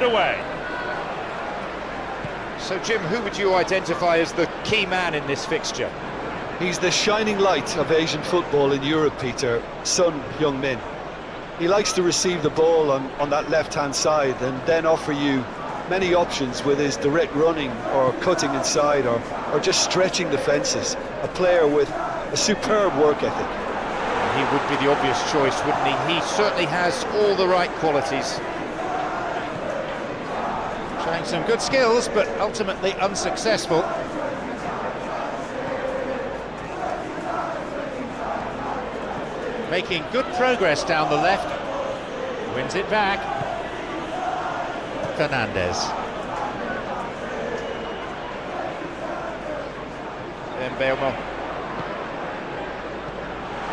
underway. So Jim, who would you identify as the key man in this fixture? He's the shining light of Asian football in Europe, Peter, Son Heung-min. He likes to receive the ball on that left-hand side and then offer you many options with his direct running or cutting inside or just stretching the fences. A player with a superb work ethic. He would be the obvious choice, wouldn't he? He certainly has all the right qualities. Showing some good skills, but ultimately unsuccessful. Making good progress down the left. Wins it back. Fernandez. Then Belmo.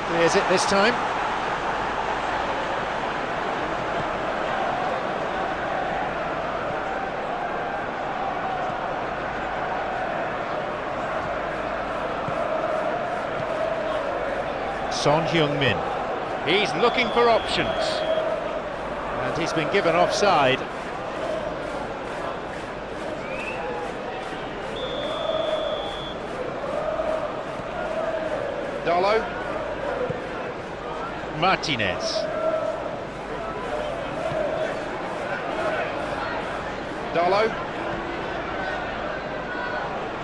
Clears it this time. Son Heung-min. He's looking for options. And he's been given offside. Darlow. Martinez. Darlow.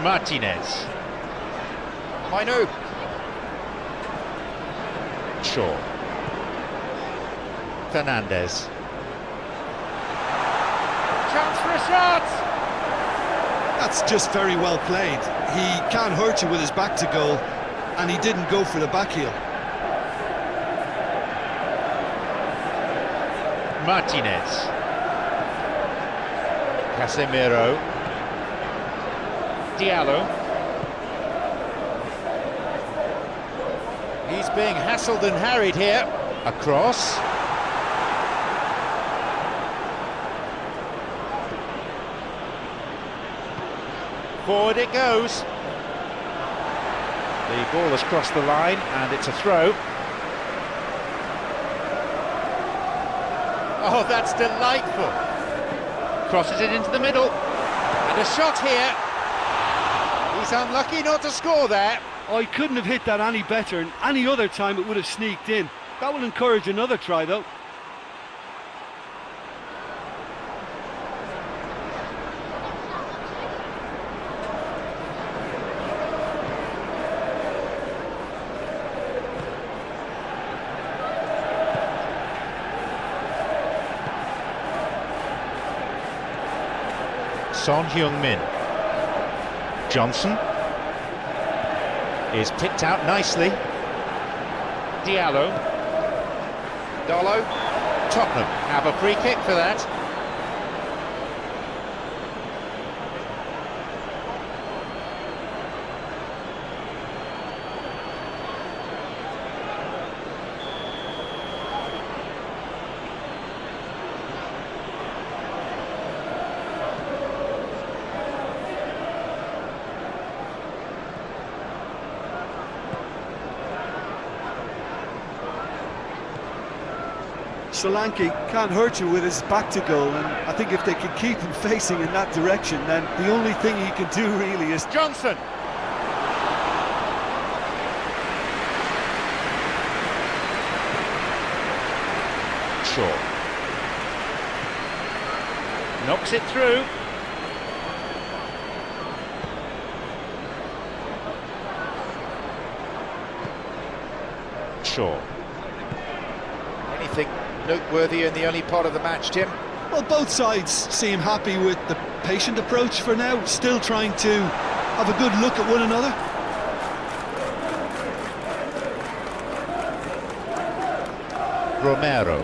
Martinez. Mainu. Shaw. Fernandez. Chance for a shot! That's just very well played. He can't hurt you with his back to goal, and he didn't go for the back heel. Martinez. Casemiro. Diallo. He's being hassled and harried here. Across. Forward it goes. The ball has crossed the line and it's a throw. Oh, that's delightful. Crosses it into the middle. And a shot here. He's unlucky not to score there. Oh, he couldn't have hit that any better, and any other time it would have sneaked in. That will encourage another try, though. Son Heung-min. Johnson is picked out nicely. Diallo. Darlow. Tottenham have a free kick for that. Solanke can't hurt you with his back to goal, and I think if they can keep him facing in that direction, then the only thing he can do really is... Johnson! Shaw. Knocks it through. Shaw. Anything noteworthy in the early part of the match, Tim? Well, both sides seem happy with the patient approach for now, still trying to have a good look at one another. Romero.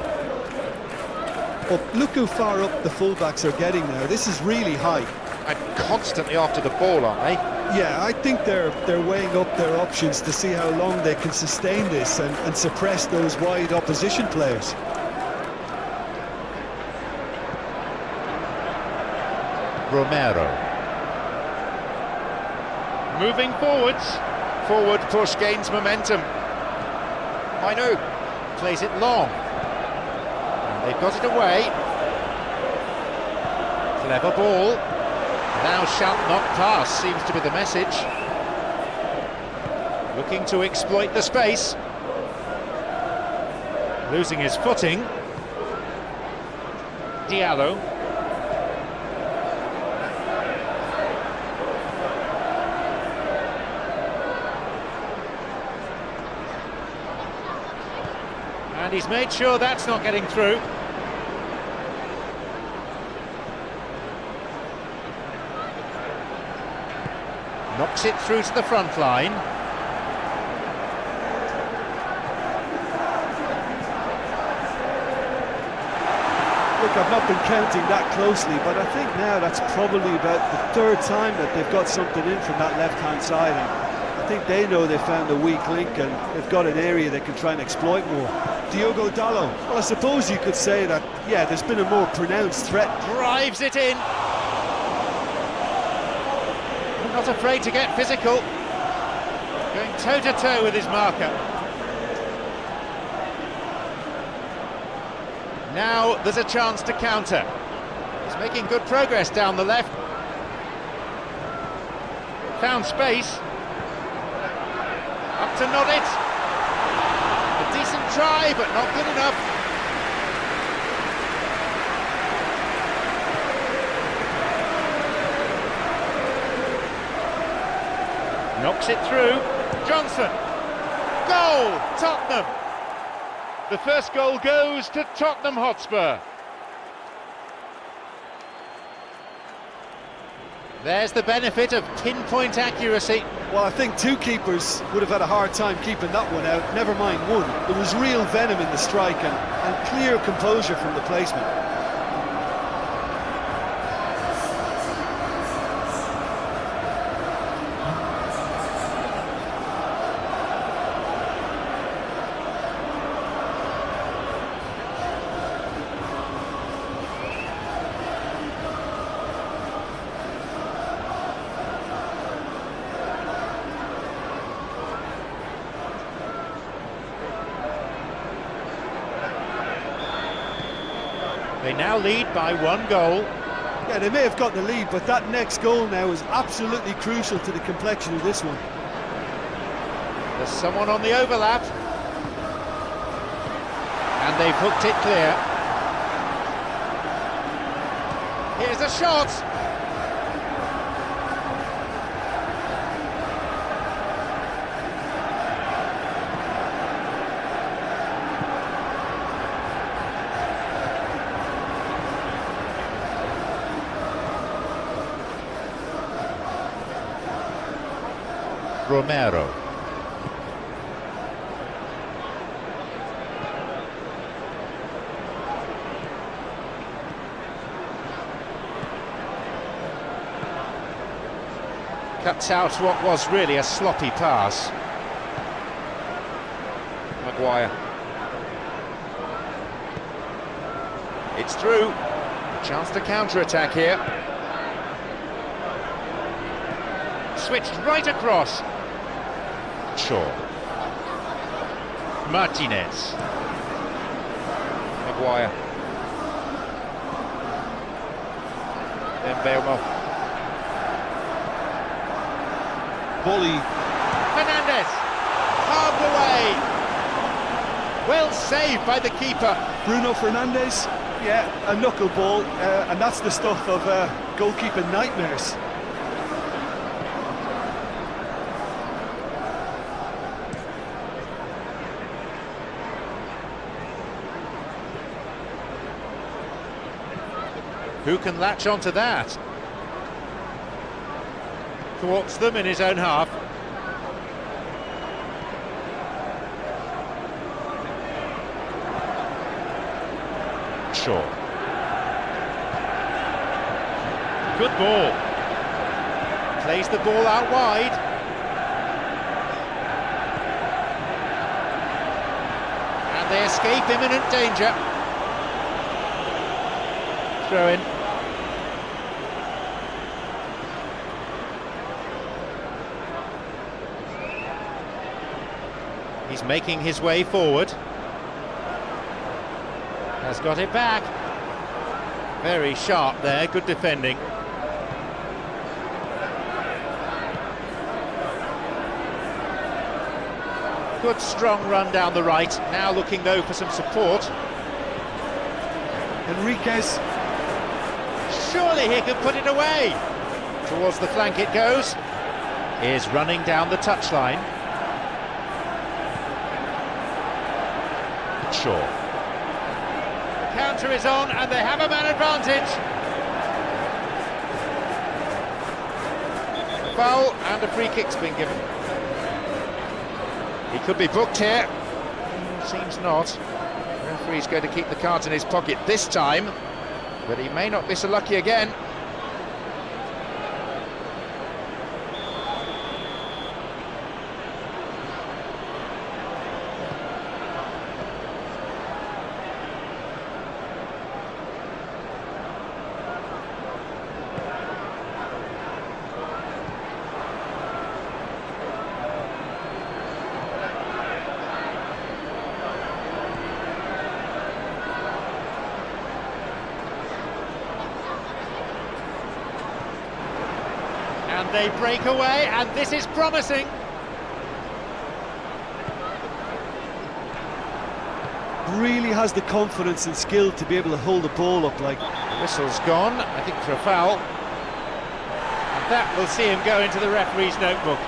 Well, look how far up the fullbacks are getting now. This is really high. And constantly after the ball, aren't they? Yeah, I think they're weighing up their options to see how long they can sustain this and suppress those wide opposition players. Romero. Moving forwards. Forward push gains momentum. Mainu plays it long. And they've got it away. Clever ball. Thou shalt not pass seems to be the message. Looking to exploit the space. Losing his footing. Diallo. And he's made sure that's not getting through. Knocks it through to the front line. Look, I've not been counting that closely, but I think now that's probably about the third time that they've got something in from that left-hand side. And I think they know they found a weak link and they've got an area they can try and exploit more. Diogo Dalot. Well, I suppose you could say that, yeah, there's been a more pronounced threat. Drives it in. Not afraid to get physical. Going toe-to-toe with his marker. Now there's a chance to counter. He's making good progress down the left. Found space. Up to nod it. A decent try, but not good enough. Knocks it through. Johnson. Goal! Tottenham. The first goal goes to Tottenham Hotspur. There's the benefit of pinpoint accuracy. Well, I think two keepers would have had a hard time keeping that one out, never mind one. There was real venom in the strike and clear composure from the placement. They now lead by 1 goal. Yeah, they may have got the lead, but that next goal now is absolutely crucial to the complexion of this one. There's someone on the overlap. And they've hooked it clear. Here's a shot. Romero. Cuts out what was really a sloppy pass. Maguire. It's through. Chance to counter-attack here. Switched right across. Shaw. Martinez. Maguire. Mbeumo. Volley. Fernandez. Carved away. Well saved by the keeper. Bruno Fernandes. Yeah, a knuckleball, and that's the stuff of goalkeeping nightmares. Who can latch onto that? Thwarts them in his own half. Shaw. Good ball. Plays the ball out wide. And they escape imminent danger. Throw in. He's making his way forward. Has got it back. Very sharp there, good defending. Good strong run down the right, now looking though for some support. Enriquez. Surely he can put it away! Towards the flank it goes. Is running down the touchline. Shaw. Counter is on and they have a man advantage. Foul and a free kick's been given. He could be booked here. Seems not. The referee's going to keep the cards in his pocket this time, but he may not be so lucky again. And they break away, and this is promising. Really has the confidence and skill to be able to hold the ball up like. The whistle's gone, I think, for a foul. And that will see him go into the referee's notebook.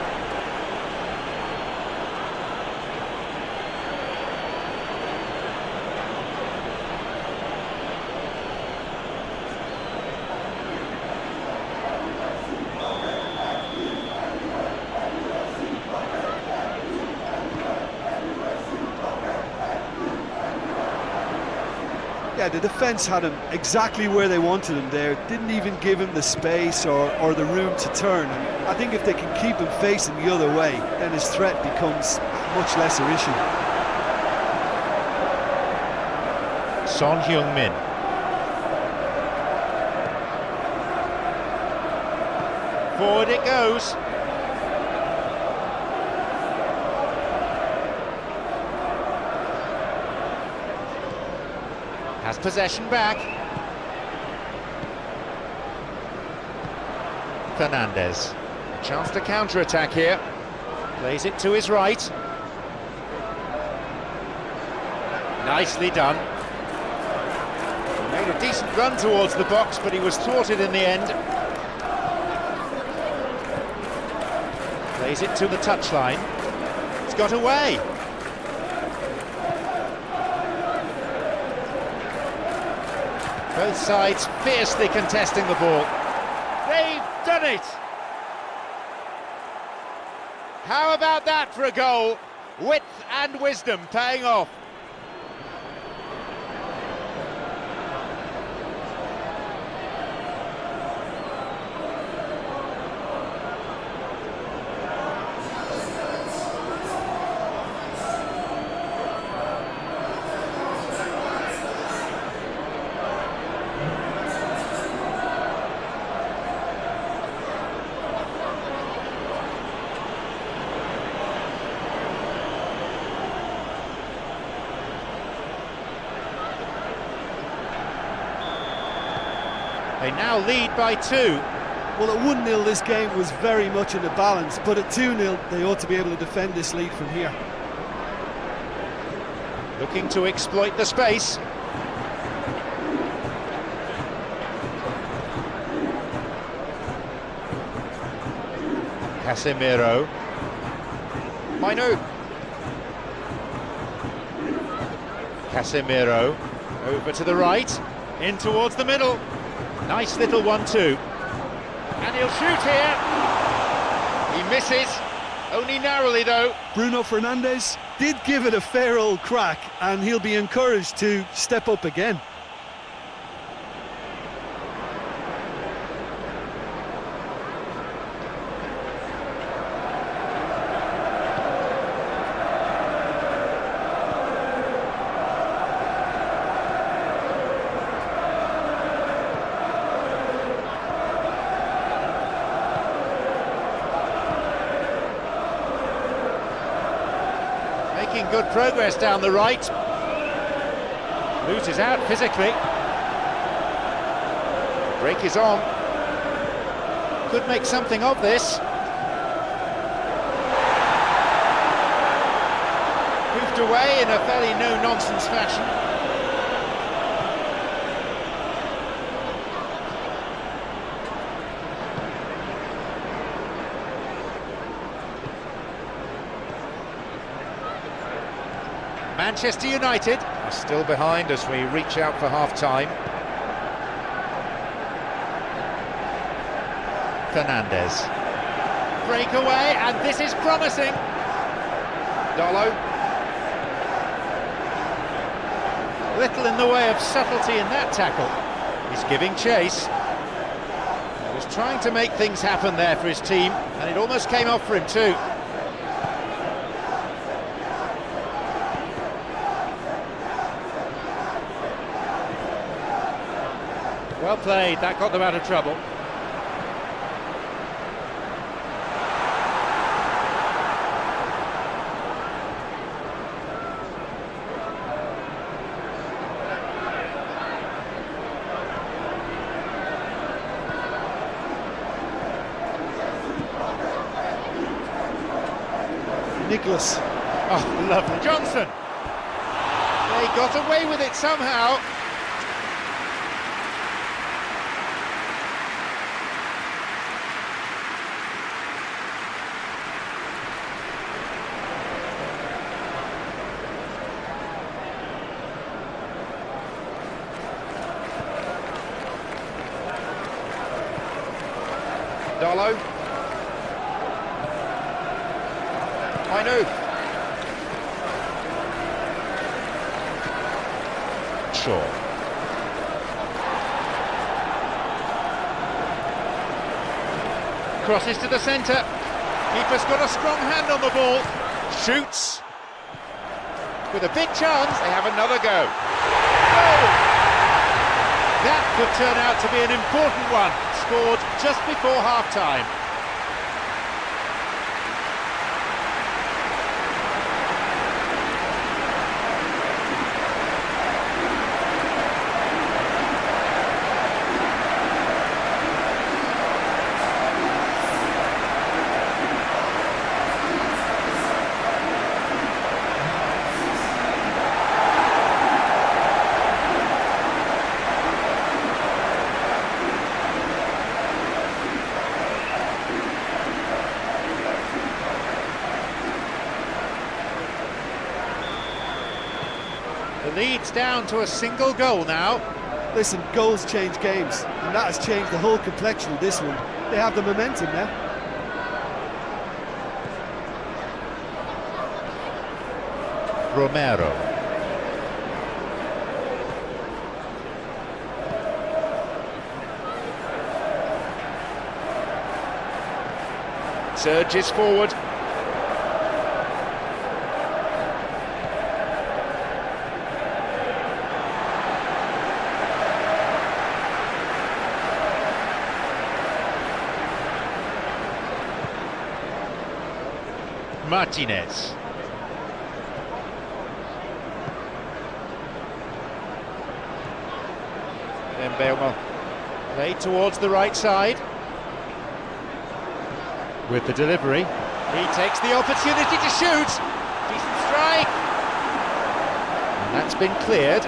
Yeah, the defence had him exactly where they wanted him there, didn't even give him the space or the room to turn. And I think if they can keep him facing the other way, then his threat becomes a much lesser issue. Son Heung-min. Forward it goes. Has possession back. Fernandez. Chance to counter-attack here. Plays it to his right. Nicely done. He made a decent run towards the box, but he was thwarted in the end. Plays it to the touchline. It's got away. Both sides fiercely contesting the ball. They've done it! How about that for a goal? Width and wisdom paying off. They now lead by 2. Well, at 1-0 this game was very much in the balance, but at 2-0 they ought to be able to defend this lead from here. Looking to exploit the space. Casemiro. Mainu. Casemiro. Over to the right. In towards the middle. Nice little 1-2. And he'll shoot here. He misses. Only narrowly though. Bruno Fernandes did give it a fair old crack, and he'll be encouraged to step up again. Making good progress down the right. Loses out physically. Break is on. Could make something of this. Moved away in a fairly no-nonsense fashion. Manchester United are still behind as we reach out for half-time. Fernandez. Breakaway, and this is promising. Dolo. Little in the way of subtlety in that tackle. He's giving chase. He was trying to make things happen there for his team, and it almost came off for him too. Well played, that got them out of trouble. Nicholas. Oh, lovely. Johnson. They got away with it somehow. Dolo. Mainu. Shaw. Crosses to the centre. Keeper's got a strong hand on the ball. Shoots. With a big chance, they have another go. Oh! That could turn out to be an important one. Scored just before half-time. The lead's down to a single goal now. Listen, goals change games, and that has changed the whole complexion of this one. They have the momentum now. Romero. Surges forward. Martinez. Mbeumo played towards the right side. With the delivery, he takes the opportunity to shoot. Decent strike. And that's been cleared.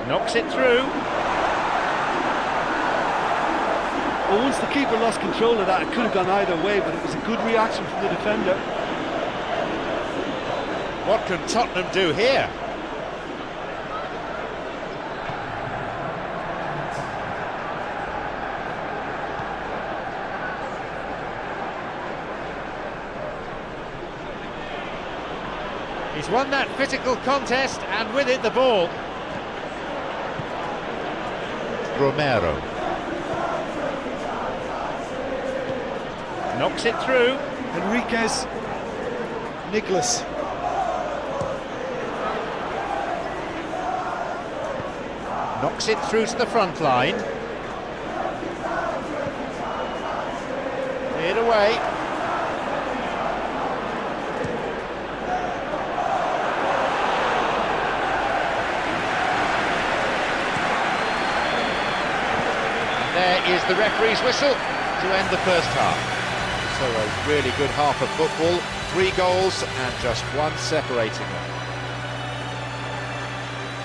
Knocks it through. Well, once the keeper lost control of that, it could have gone either way, but it was a good reaction from the defender. What can Tottenham do here? He's won that physical contest, and with it the ball. Romero. Knocks it through. Enriquez. Nicholas. Knocks it through to the front line. Cleared away. is the referee's whistle to end the first half. So a really good half of football, 3 goals and just 1 separating them.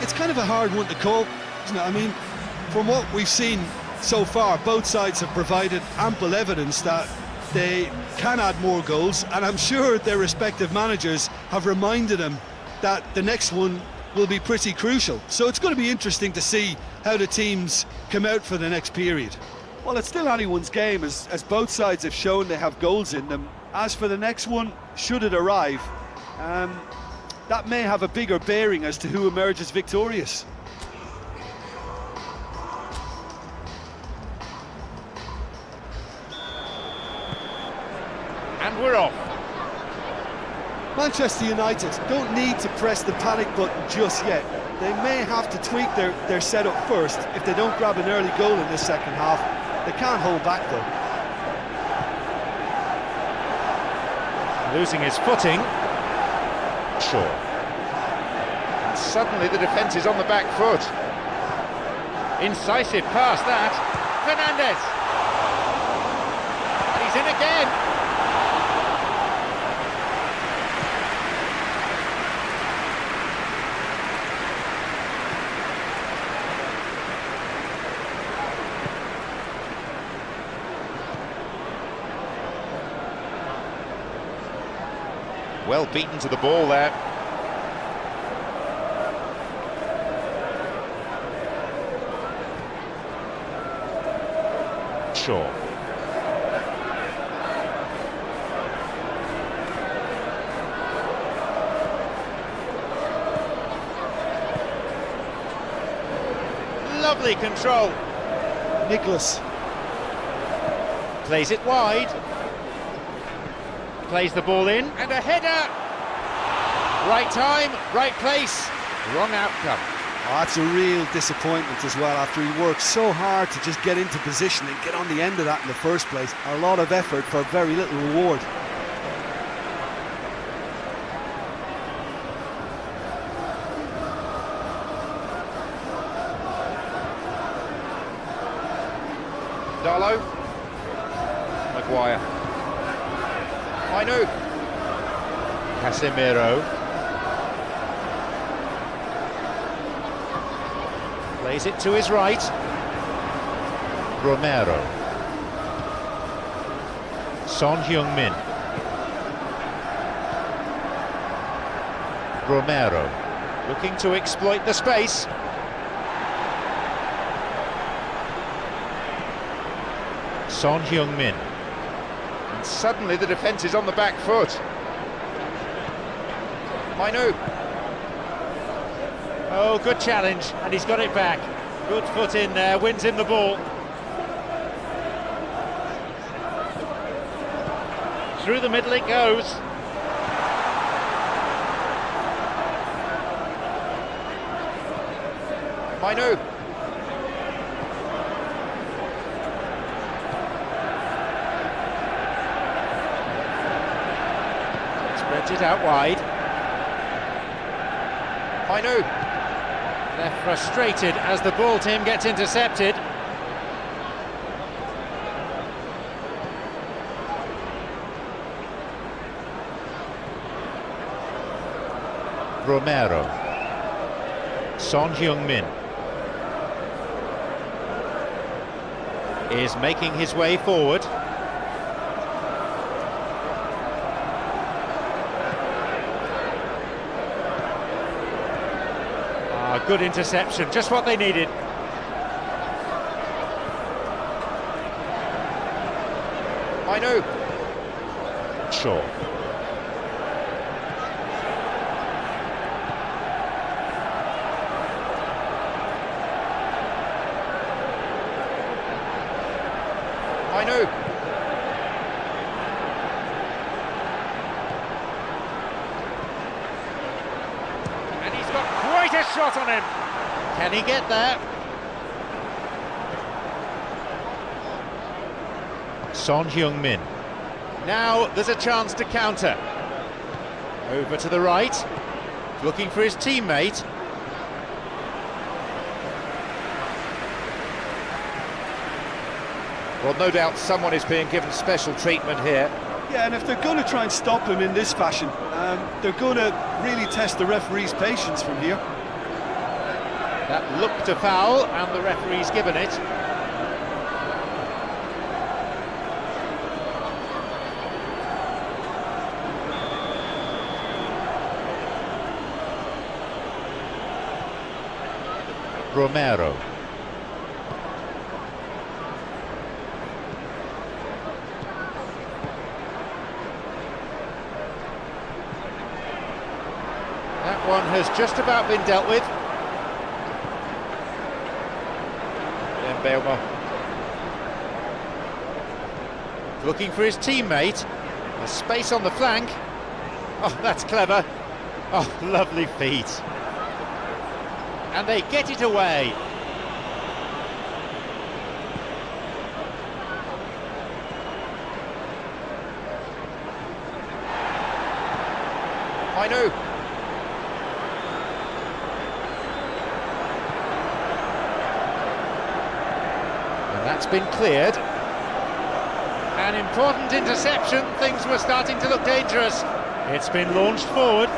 It's kind of a hard one to call, isn't it? I mean, from what we've seen so far, both sides have provided ample evidence that they can add more goals, and I'm sure their respective managers have reminded them that the next one will be pretty crucial. So it's going to be interesting to see how the teams come out for the next period. Well, it's still anyone's game, as both sides have shown they have goals in them. As for the next one, should it arrive, that may have a bigger bearing as to who emerges victorious. And we're off. Manchester United don't need to press the panic button just yet. They may have to tweak their setup first if they don't grab an early goal in this second half. They can't hold back though. Losing his footing. Sure. And suddenly the defence is on the back foot. Incisive pass that. Fernandes. And he's in again. Well beaten to the ball there. Shaw. Lovely control. Nicholas. Plays it wide. Plays the ball in, and a header! Right time, right place, wrong outcome. Oh, that's a real disappointment as well, after he worked so hard to just get into position and get on the end of that in the first place. A lot of effort for very little reward. Darlow. Maguire. Mainu. Casemiro. Plays it to his right. Romero. Son Heung-min. Romero. Looking to exploit the space. Son Heung-min. And suddenly the defence is on the back foot. Mainu. Oh, good challenge, and he's got it back. Good foot in there, wins him the ball. Through the middle it goes. Mainu. Spreads it out wide. Mainu. They're frustrated as the ball to him gets intercepted. Romero. Son Heung-min is making his way forward. Good interception, just what they needed. Mainu. Shaw. Mainu. And he's got quite a shot on him. Can he get there? Son Heung-min. Now there's a chance to counter. Over to the right. Looking for his teammate. Well, no doubt someone is being given special treatment here. Yeah, and if they're going to try and stop him in this fashion, they're going to really test the referee's patience from here. That looked a foul, and the referee's given it. Romero. That one has just about been dealt with. Belma looking for his teammate. A space on the flank. Oh, that's clever. Oh, lovely feet. And they get it away. Mainu. That's been cleared. An important interception. Things were starting to look dangerous. It's been launched forward.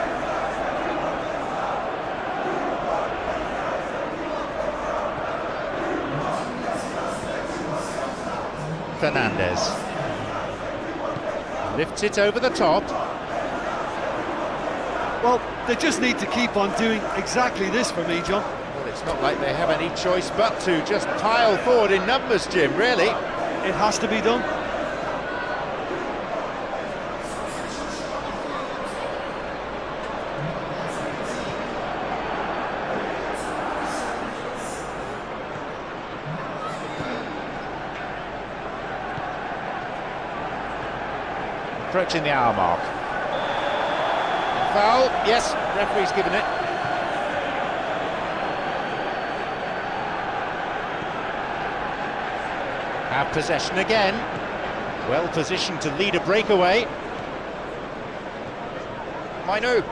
Fernandez lifts it over the top. Well, they just need to keep on doing exactly this for me, John. Well, it's not like they have any choice but to just pile forward in numbers, Jim, really. It has to be done. Approaching the hour mark. Foul, yes, referee's given it. Have possession again. Well positioned to lead a breakaway. Mainu.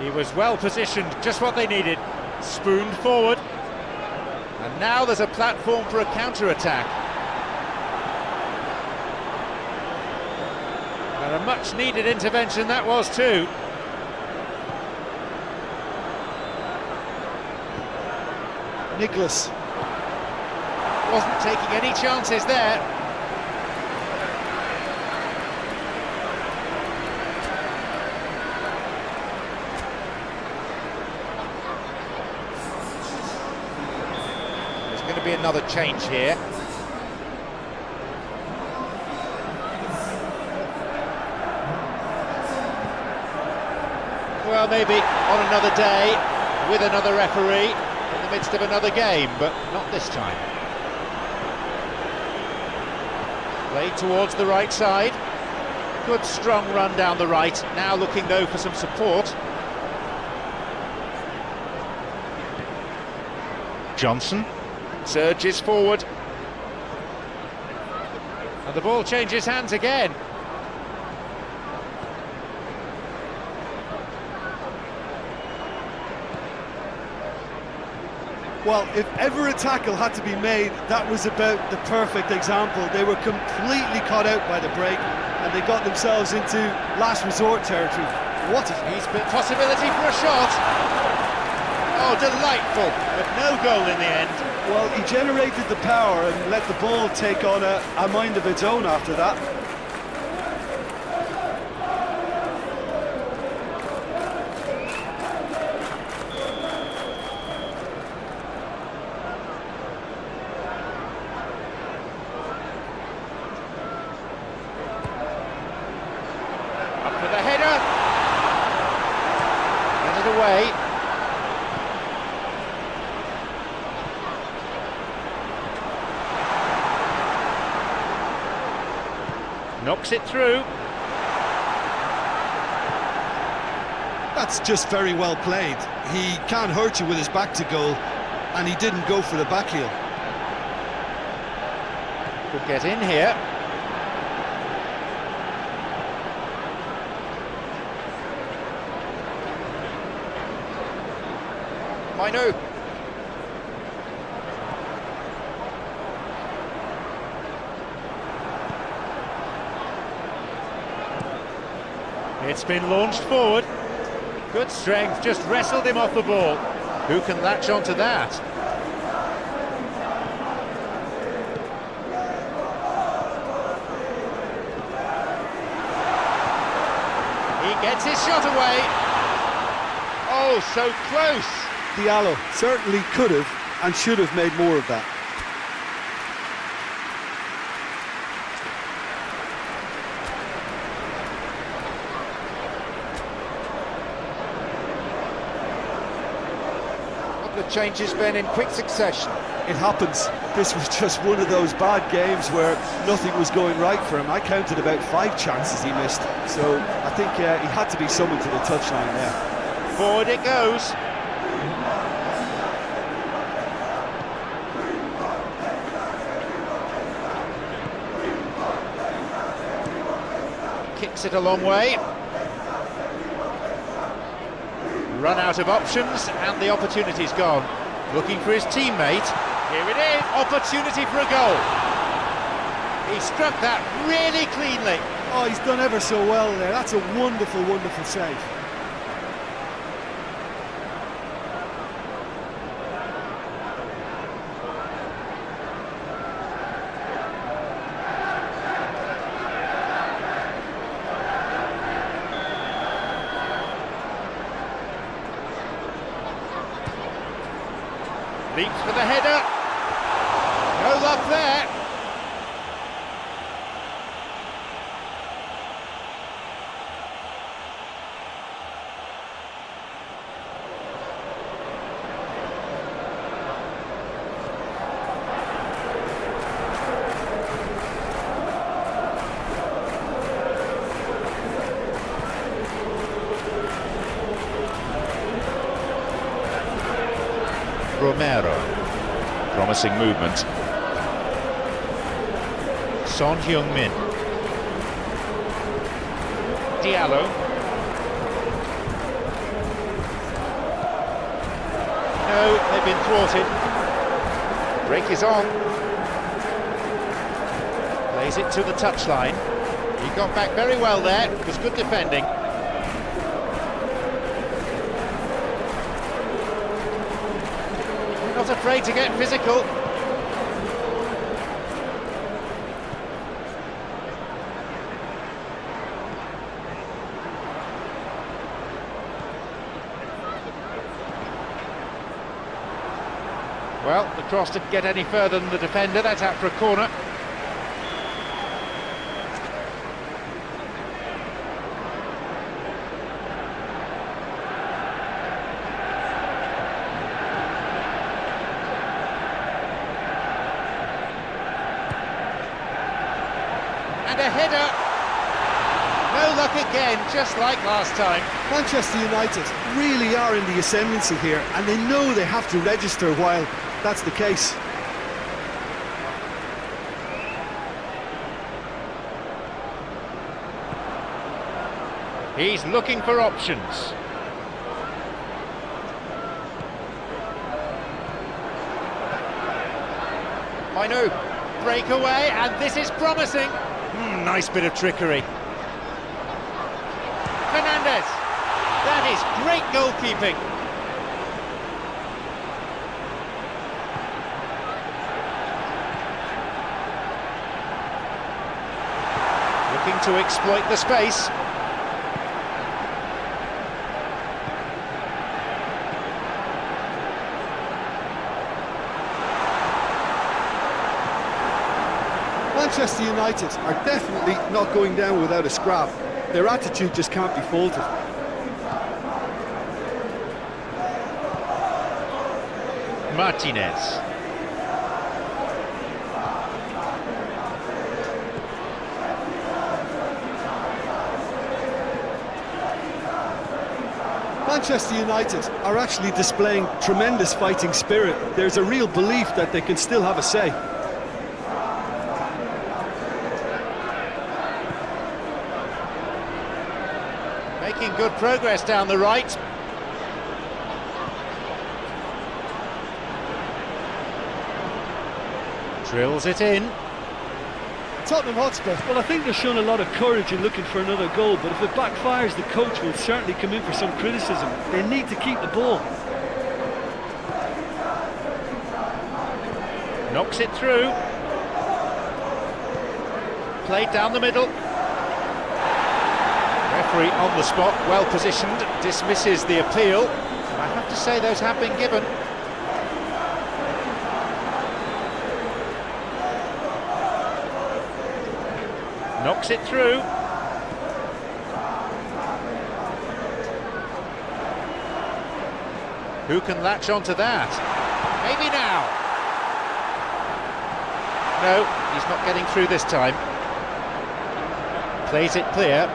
He was well positioned, just what they needed. Spooned forward. And now there's a platform for a counter-attack. And a much-needed intervention that was too. Nicholas Wasn't taking any chances there. There's going to be another change here. Well, maybe on another day, with another referee, in the midst of another game, but not this time. Played towards the right side. Good strong run down the right. Now looking though for some support. Johnson surges forward. And the ball changes hands again. Well, if ever a tackle had to be made, that was about the perfect example. They were completely caught out by the break, and they got themselves into last resort territory. What a... He's been possibility for a shot. Oh, delightful, but no goal in the end. Well, he generated the power and let the ball take on a mind of its own after that. For the header. Get it away. Knocks it through. That's just very well played. He can't hurt you with his back to goal, and he didn't go for the back heel. Could get in here. Mainu. It's been launched forward. Good strength, just wrestled him off the ball. Who can latch onto that? He gets his shot away. Oh, so close. Diallo certainly could have and should have made more of that. The changes been in quick succession. It happens. This was just one of those bad games where nothing was going right for him. I counted about 5 chances he missed, so I think he had to be summoned to the touchline there. Forward it goes. Kicks it a long way. Run out of options and the opportunity's gone. Looking for his teammate. Here it is, opportunity for a goal. He struck that really cleanly. Oh, he's done ever so well there. That's a wonderful, wonderful save. Leaps for the header. No luck there. Romero, promising movement. Son Heung-min. Diallo. No, they've been thwarted. Break is on. Plays it to the touchline. He got back very well there. It was good defending. Not afraid to get physical. Well, the cross didn't get any further than the defender. That's out for a corner. And a header. No luck again, just like last time. Manchester United really are in the ascendancy here, and they know they have to register while that's the case. He's looking for options. Mainu, breakaway, and this is promising. Nice bit of trickery. Fernandez. That is great goalkeeping. Looking to exploit the space. Manchester United are definitely not going down without a scrap. Their attitude just can't be faulted. Martinez. Manchester United are actually displaying tremendous fighting spirit. There's a real belief that they can still have a say. Making good progress down the right. Drills it in. Tottenham Hotspurs. Well, I think they've shown a lot of courage in looking for another goal, but if it backfires, the coach will certainly come in for some criticism. They need to keep the ball. Knocks it through. Played down the middle. Referee on the spot, well positioned, dismisses the appeal. I have to say those have been given. Knocks it through. Who can latch onto that? Maybe now. No, he's not getting through this time. Plays it clear.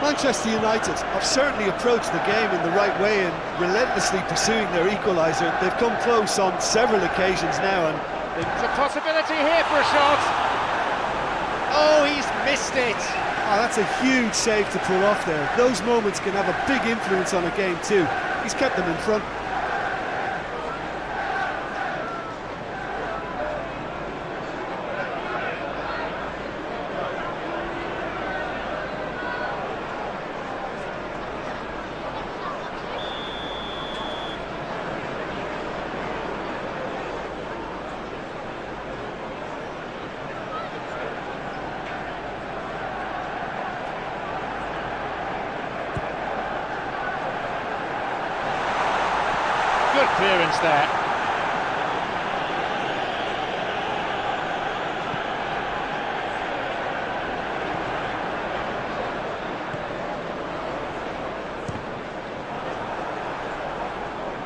Manchester United have certainly approached the game in the right way and relentlessly pursuing their equaliser. They've come close on several occasions now, and there's a possibility here for a shot. Oh, he's missed it. Oh, that's a huge save to pull off there. Those moments can have a big influence on a game too. He's kept them in front. Good clearance there.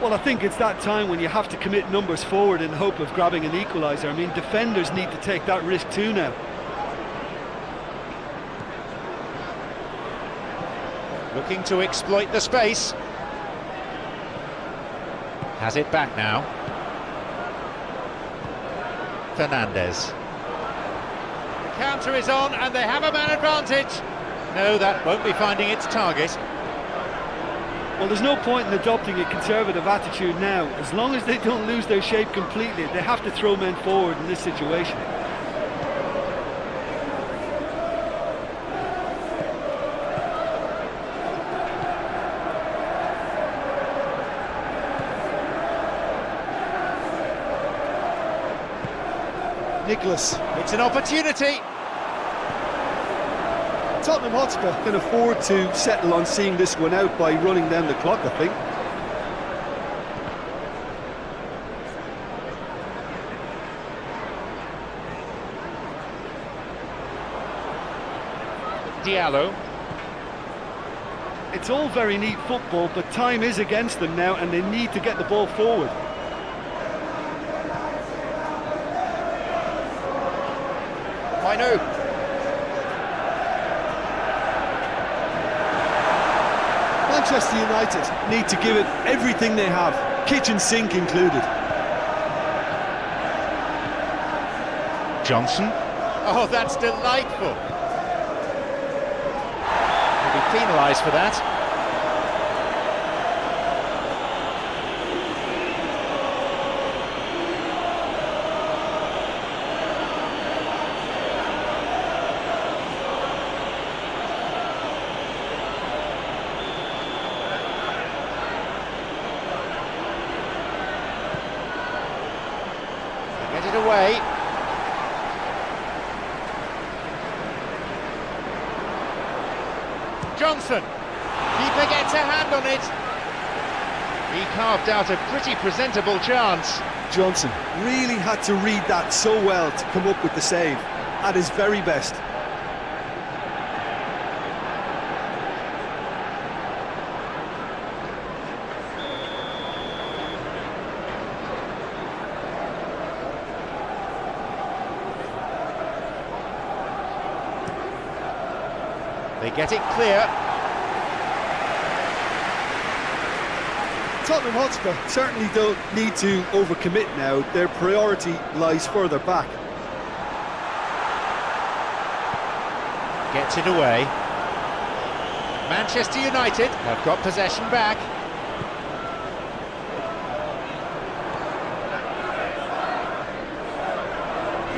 Well, I think it's that time when you have to commit numbers forward in hope of grabbing an equaliser. I mean, defenders need to take that risk too now. Looking to exploit the space. Has it back now. Fernandez. The counter is on and they have a man advantage. No, that won't be finding its target. Well, there's no point in adopting a conservative attitude now. As long as they don't lose their shape completely, they have to throw men forward in this situation. Nicholas. It's an opportunity. Tottenham Hotspur can afford to settle on seeing this one out by running down the clock, I think. Diallo. It's all very neat football, but time is against them now and they need to get the ball forward. I know. Manchester United need to give it everything they have, kitchen sink included. Johnson. Oh, that's delightful. He'll be penalised for that. Get it away. Johnson. Keeper gets a hand on it. He carved out a pretty presentable chance. Johnson really had to read that so well to come up with the save. At his very best. They get it clear. Tottenham Hotspur certainly don't need to overcommit now. Their priority lies further back. Gets it away. Manchester United have got possession back.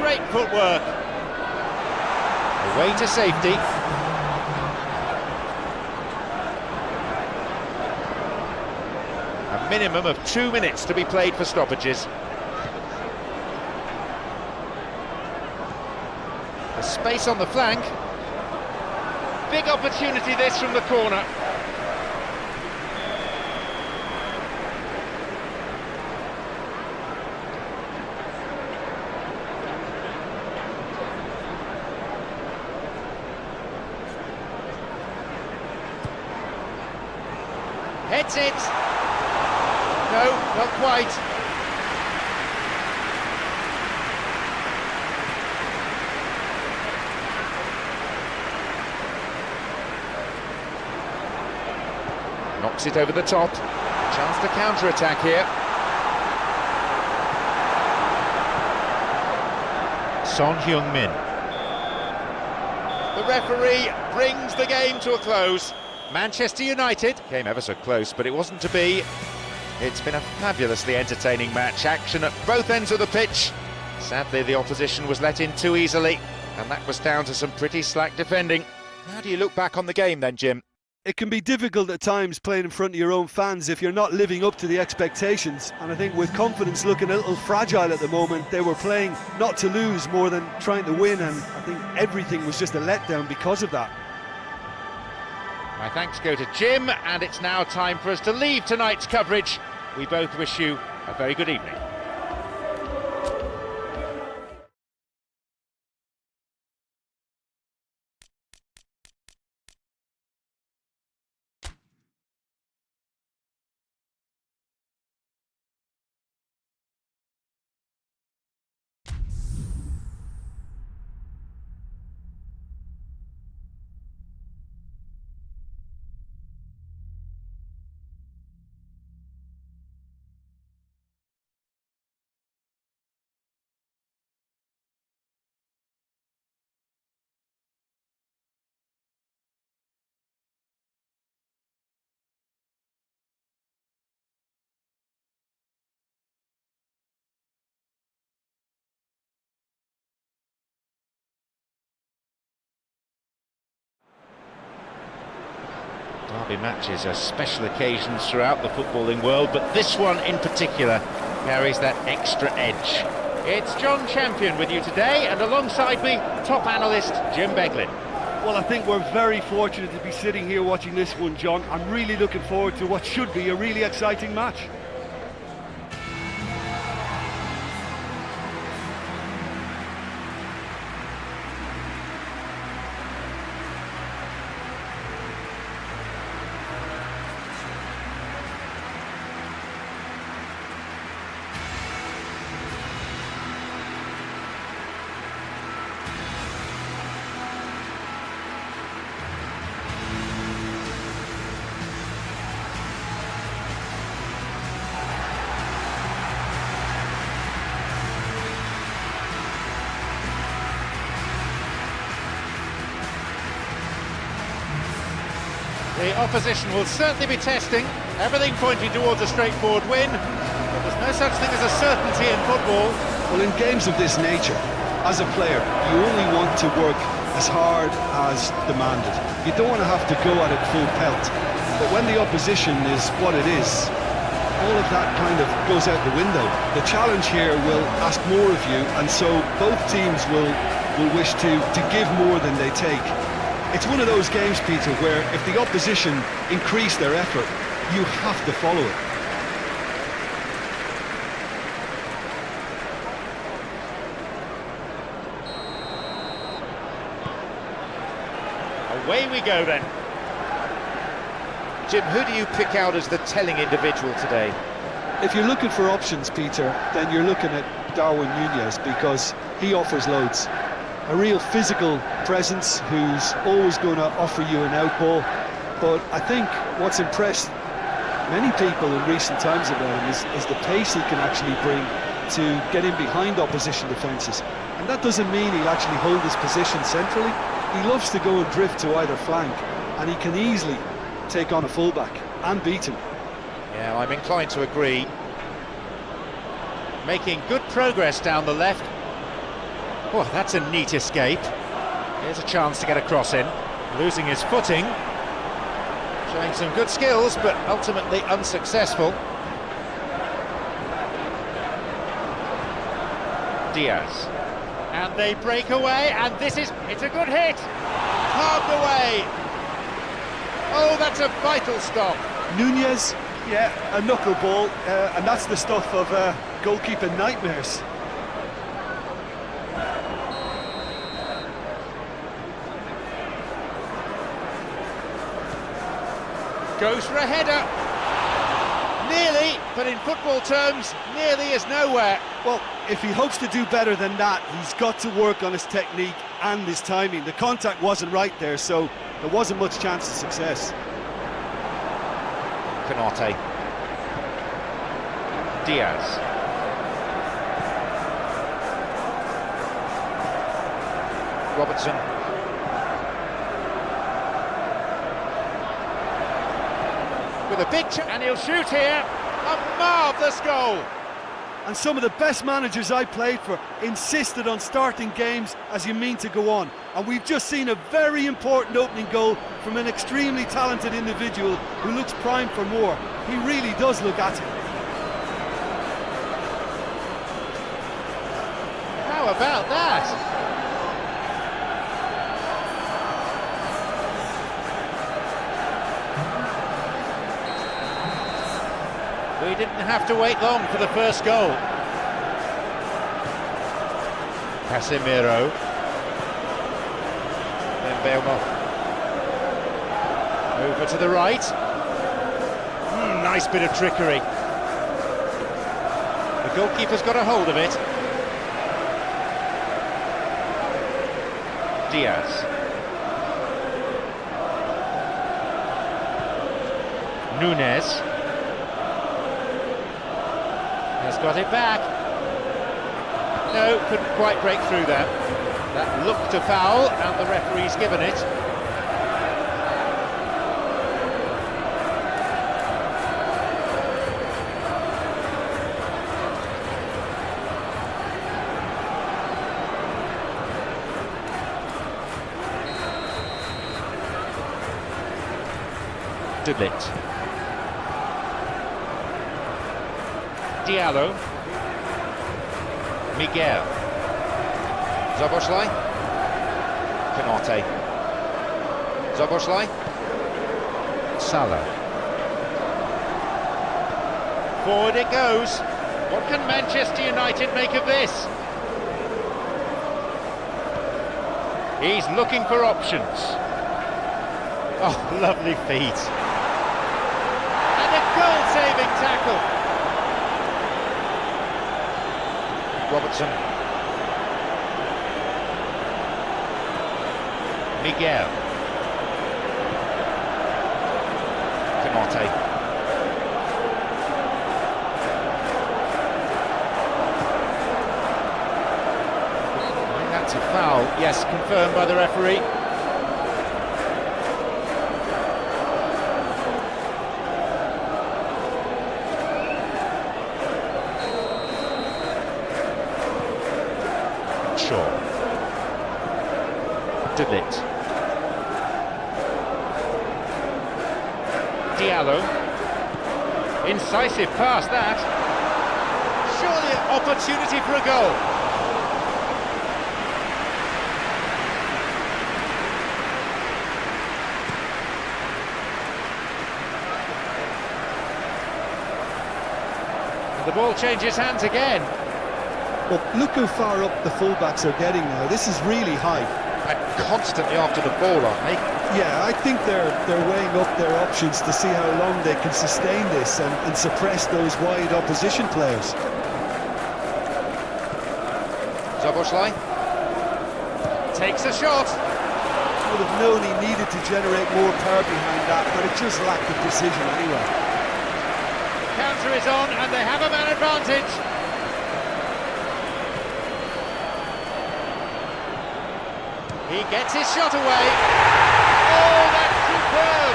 Great footwork. Away to safety. A minimum of 2 minutes to be played for stoppages. A space on the flank. Big opportunity this from the corner. Heads it. No, not quite. Knocks it over the top. Chance to counter-attack here. Son Heung-min. The referee brings the game to a close. Manchester United came ever so close, but it wasn't to be. It's been a fabulously entertaining match. Action at both ends of the pitch. Sadly, the opposition was let in too easily, and that was down to some pretty slack defending. How do you look back on the game then, Jim? It can be difficult at times playing in front of your own fans if you're not living up to the expectations. And I think with confidence looking a little fragile at the moment, they were playing not to lose more than trying to win, and I think everything was just a letdown because of that. My thanks go to Jim, and it's now time for us to leave tonight's coverage. We both wish you a very good evening. Derby matches are special occasions throughout the footballing world, but this one in particular carries that extra edge. It's John Champion with you today, and alongside me, top analyst Jim Beglin. Well, I think we're very fortunate to be sitting here watching this one, John. I'm really looking forward to what should be a really exciting match. The opposition will certainly be testing, everything pointing towards a straightforward win, but there's no such thing as a certainty in football. Well, in games of this nature, as a player, you only want to work as hard as demanded. You don't want to have to go at it full pelt. But when the opposition is what it is, all of that kind of goes out the window. The challenge here will ask more of you, and so both teams will wish to give more than they take. It's one of those games, Peter, where if the opposition increase their effort, you have to follow it. Away we go then. Jim, who do you pick out as the telling individual today? If you're looking for options, Peter, then you're looking at Darwin Núñez, because he offers loads. A real physical presence who's always going to offer you an outball. But I think what's impressed many people in recent times about him is the pace he can actually bring to get in behind opposition defences. And that doesn't mean he'll actually hold his position centrally. He loves to go and drift to either flank, and he can easily take on a fullback and beat him. Yeah, I'm inclined to agree. Making good progress down the left. Oh, that's a neat escape. Here's a chance to get a cross in. Losing his footing. Showing some good skills, but ultimately unsuccessful. Diaz. And they break away, and it's a good hit! Carved away! Oh, that's a vital stop. Nunez, yeah, a knuckleball, and that's the stuff of goalkeeping nightmares. Goes for a header. Nearly, but in football terms, nearly is nowhere. Well, if he hopes to do better than that, he's got to work on his technique and his timing. The contact wasn't right there, so there wasn't much chance of success. Canate. Diaz. Robertson. With a big and he'll shoot here. A marvellous goal. And some of the best managers I played for insisted on starting games as you mean to go on. And we've just seen a very important opening goal from an extremely talented individual who looks primed for more. He really does look at it. How about that? We didn't have to wait long for the first goal. Casemiro. Then Belmo. Over to the right. Nice bit of trickery. The goalkeeper's got a hold of it. Diaz. Nunez. Has got it back. No, couldn't quite break through that. That looked a foul, and the referee's given it. Dudlett. Diallo. Miguel. Szoboszlai. Canate. Szoboszlai. Salah. Forward it goes. What can Manchester United make of this? He's looking for options. Oh, lovely feet. And a goal-saving tackle. Robertson. Miguel. Canate. That's a foul. Yes, confirmed by the referee. Dudlett. Diallo. Incisive pass that. Surely an opportunity for a goal. And the ball changes hands again. Well, look how far up the fullbacks are getting now. This is really high. And constantly after the ball, aren't they? Yeah, I think they're weighing up their options to see how long they can sustain this and suppress those wide opposition players. Szoboszlai takes a shot. Would have known he needed to generate more power behind that, but it just lacked the precision anyway. The counter is on, and they have a man advantage. He gets his shot away. Oh, that's superb!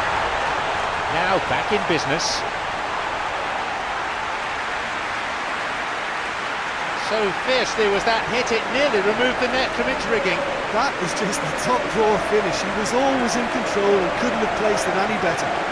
Now back in business. So fiercely was that hit, it nearly removed the net from its rigging. That was just a top drawer finish. He was always in control and couldn't have placed it any better.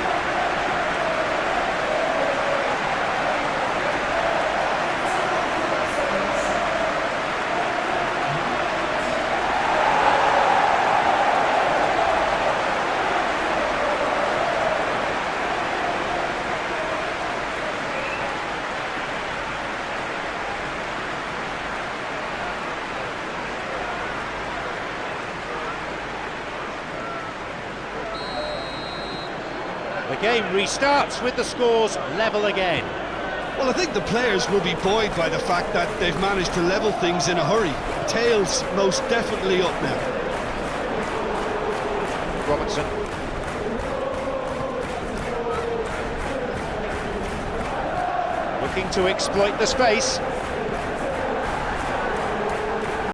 The game restarts with the scores level again. Well, I think the players will be buoyed by the fact that they've managed to level things in a hurry. Tails most definitely up now. Robertson. Looking to exploit the space.